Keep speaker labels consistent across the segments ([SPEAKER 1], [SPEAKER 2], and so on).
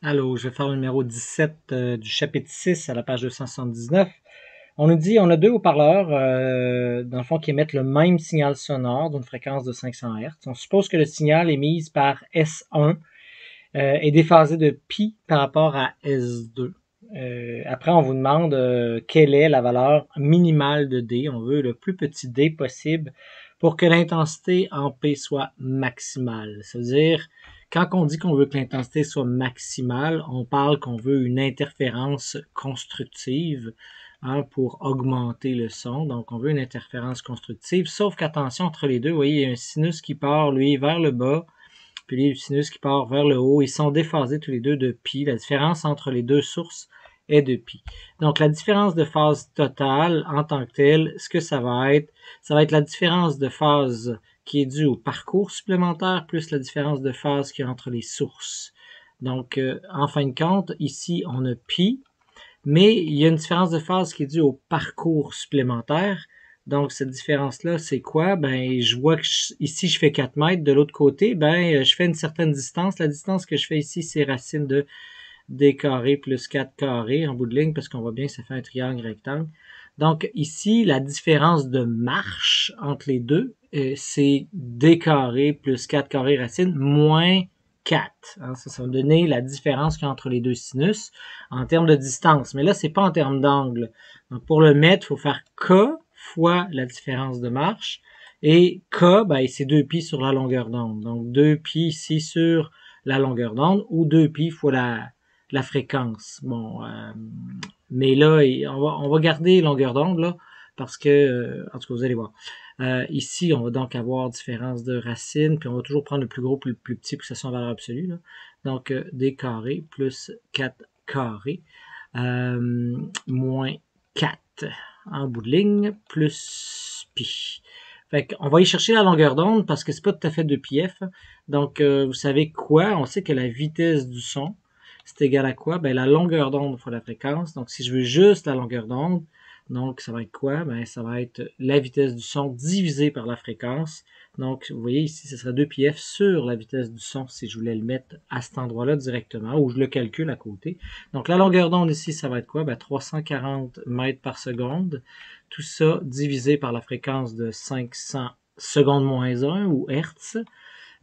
[SPEAKER 1] Allô, je vais faire le numéro 17 du chapitre 6 à la page 279. On nous dit, on a deux haut-parleurs, dans le fond, qui émettent le même signal sonore d'une fréquence de 500 Hz. On suppose que le signal émis par S1 est déphasé de pi par rapport à S2. Après, on vous demande quelle est la valeur minimale de D. On veut le plus petit D possible pour que l'intensité en P soit maximale. Ça veut dire, quand on dit qu'on veut que l'intensité soit maximale, on parle qu'on veut une interférence constructive pour augmenter le son. Donc, on veut une interférence constructive, sauf qu'attention entre les deux, vous voyez, il y a un sinus qui part, lui, vers le bas, puis le sinus qui part vers le haut. Ils sont déphasés tous les deux de pi. La différence entre les deux sources est de pi. Donc, la différence de phase totale en tant que telle, ce que ça va être la différence de phase qui est due au parcours supplémentaire plus la différence de phase qu'il y a entre les sources. Donc, en fin de compte, ici, on a pi, mais il y a une différence de phase qui est due au parcours supplémentaire. Donc, cette différence-là, c'est quoi? Ben, je vois que ici, je fais 4 mètres. De l'autre côté, ben, je fais une certaine distance. La distance que je fais ici, c'est racine de d carré plus 4 carré en bout de ligne, parce qu'on voit bien que ça fait un triangle rectangle. Donc, ici, la différence de marche entre les deux, c'est d carré plus 4 carré racine moins 4. Hein, ça va donner la différence qu'il y a entre les deux sinus en termes de distance. Mais là, c'est pas en termes d'angle. Donc, pour le mettre, il faut faire K fois la différence de marche. Et K, ben, c'est 2pi sur la longueur d'onde. Donc, 2pi ici sur la longueur d'onde ou 2pi fois la fréquence. Bon, mais là, on va garder longueur d'onde, là, parce que, en tout cas, vous allez voir. Ici, on va donc avoir différence de racine, puis on va toujours prendre le plus gros puis le plus petit pour que ça soit en valeur absolue. Là. Donc, d carré plus 4 carré moins 4 en bout de ligne plus pi. Fait qu'on va y chercher la longueur d'onde parce que c'est pas tout à fait 2πf. Donc, vous savez quoi? On sait que la vitesse du son, c'est égal à quoi? Ben, la longueur d'onde fois la fréquence. Donc, si je veux juste la longueur d'onde, donc ça va être quoi? Ben, ça va être la vitesse du son divisée par la fréquence. Donc, vous voyez ici, ce serait 2πf sur la vitesse du son si je voulais le mettre à cet endroit-là directement, ou je le calcule à côté. Donc, la longueur d'onde ici, ça va être quoi? Ben, 340 mètres par seconde. Tout ça divisé par la fréquence de 500 secondes moins 1 ou Hertz.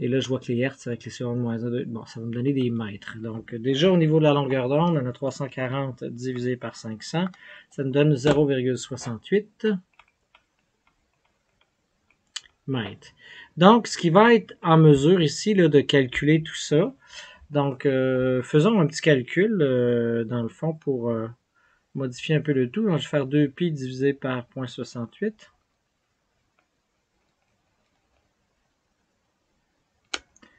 [SPEAKER 1] Et là, je vois que les Hertz avec les secondes moins 1, bon, ça va me donner des mètres. Donc, déjà, au niveau de la longueur d'onde, on a 340 divisé par 500. Ça me donne 0,68 mètres. Donc, ce qui va être en mesure ici là, de calculer tout ça. Donc, faisons un petit calcul, dans le fond, pour modifier un peu le tout. Donc, je vais faire 2pi divisé par 0,68.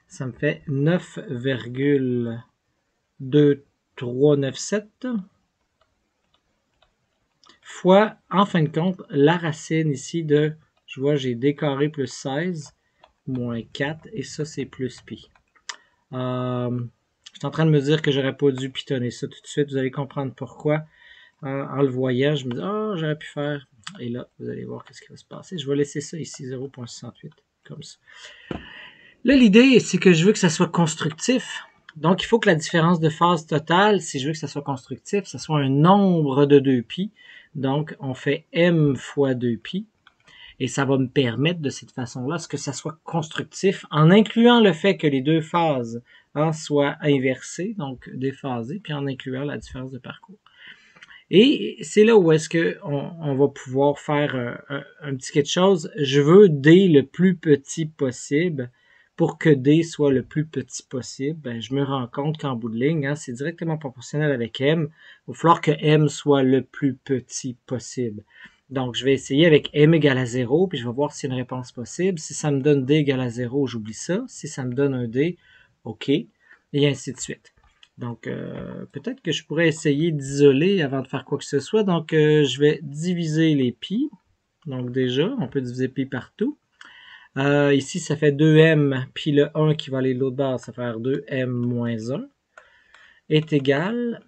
[SPEAKER 1] Ça me fait 9,2397 fois, en fin de compte, la racine ici de, je vois, j'ai d carré plus 16 moins 4, et ça, c'est plus pi. Je suis en train de me dire que j'aurais pas dû pitonner ça tout de suite. Vous allez comprendre pourquoi. En le voyant, je me dis, oh, j'aurais pu faire. Et là, vous allez voir qu'est-ce qui va se passer. Je vais laisser ça ici, 0,68, comme ça. Là, l'idée, c'est que je veux que ça soit constructif. Donc, il faut que la différence de phase totale, si je veux que ça soit constructif, ça soit un nombre de 2π. Donc, on fait m fois 2π. Et ça va me permettre de cette façon-là, que ça soit constructif, en incluant le fait que les deux phases soient inversées, donc déphasées, puis en incluant la différence de parcours. Et c'est là où est-ce qu'on va pouvoir faire un petit quelque chose. Je veux D le plus petit possible. Pour que D soit le plus petit possible, ben, je me rends compte qu'en bout de ligne, c'est directement proportionnel avec M. Il va falloir que M soit le plus petit possible. Donc, je vais essayer avec M égale à 0, puis je vais voir s'il y a une réponse possible. Si ça me donne D égale à 0, j'oublie ça. Si ça me donne un D, OK, et ainsi de suite. Donc, peut-être que je pourrais essayer d'isoler avant de faire quoi que ce soit. Donc, je vais diviser les pi. Donc, déjà, on peut diviser pi partout. Ici, ça fait 2m, puis le 1 qui va aller de l'autre bord, ça va faire 2m moins 1 est égal.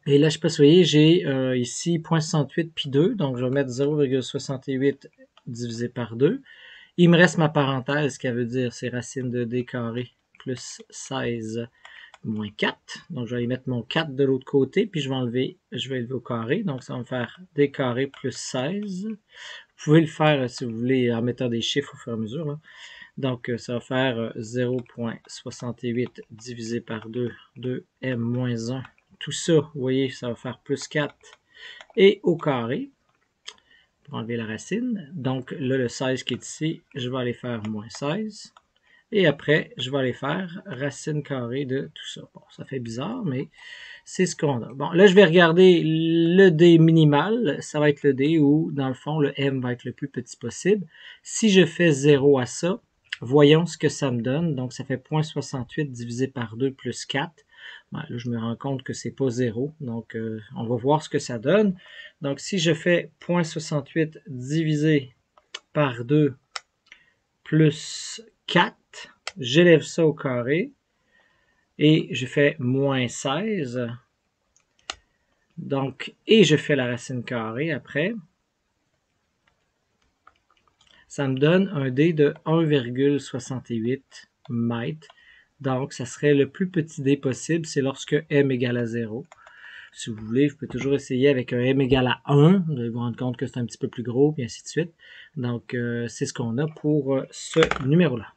[SPEAKER 1] Et là, je sais pas si vous voyez, j'ai ici 0,68 pi 2. Donc, je vais mettre 0,68 divisé par 2. Il me reste ma parenthèse, qui veut dire c'est racine de d carré plus 16 moins 4. Donc, je vais aller mettre mon 4 de l'autre côté, puis je vais élever au carré. Donc, ça va me faire d carré plus 16. Vous pouvez le faire si vous voulez en mettant des chiffres au fur et à mesure, là. Donc, ça va faire 0,68 divisé par 2, 2m moins 1. Tout ça, vous voyez, ça va faire plus 4 et au carré pour enlever la racine. Donc, là, le 16 qui est ici, je vais aller faire moins 16. Et après, je vais aller faire racine carrée de tout ça. Bon, ça fait bizarre, mais c'est ce qu'on a. Bon, là, je vais regarder le D minimal. Ça va être le D où, dans le fond, le M va être le plus petit possible. Si je fais 0 à ça, voyons ce que ça me donne. Donc, ça fait 0,68 divisé par 2 plus 4. Ben, là, je me rends compte que c'est pas 0. Donc, on va voir ce que ça donne. Donc, si je fais 0,68 divisé par 2 plus 4, j'élève ça au carré et je fais moins 16. Donc, et je fais la racine carrée après. Ça me donne un D de 1,68 mètres. Donc, ça serait le plus petit D possible, c'est lorsque M égale à 0. Si vous voulez, vous pouvez toujours essayer avec un M égale à 1. Vous allez vous rendre compte que c'est un petit peu plus gros, et ainsi de suite. Donc, c'est ce qu'on a pour ce numéro-là.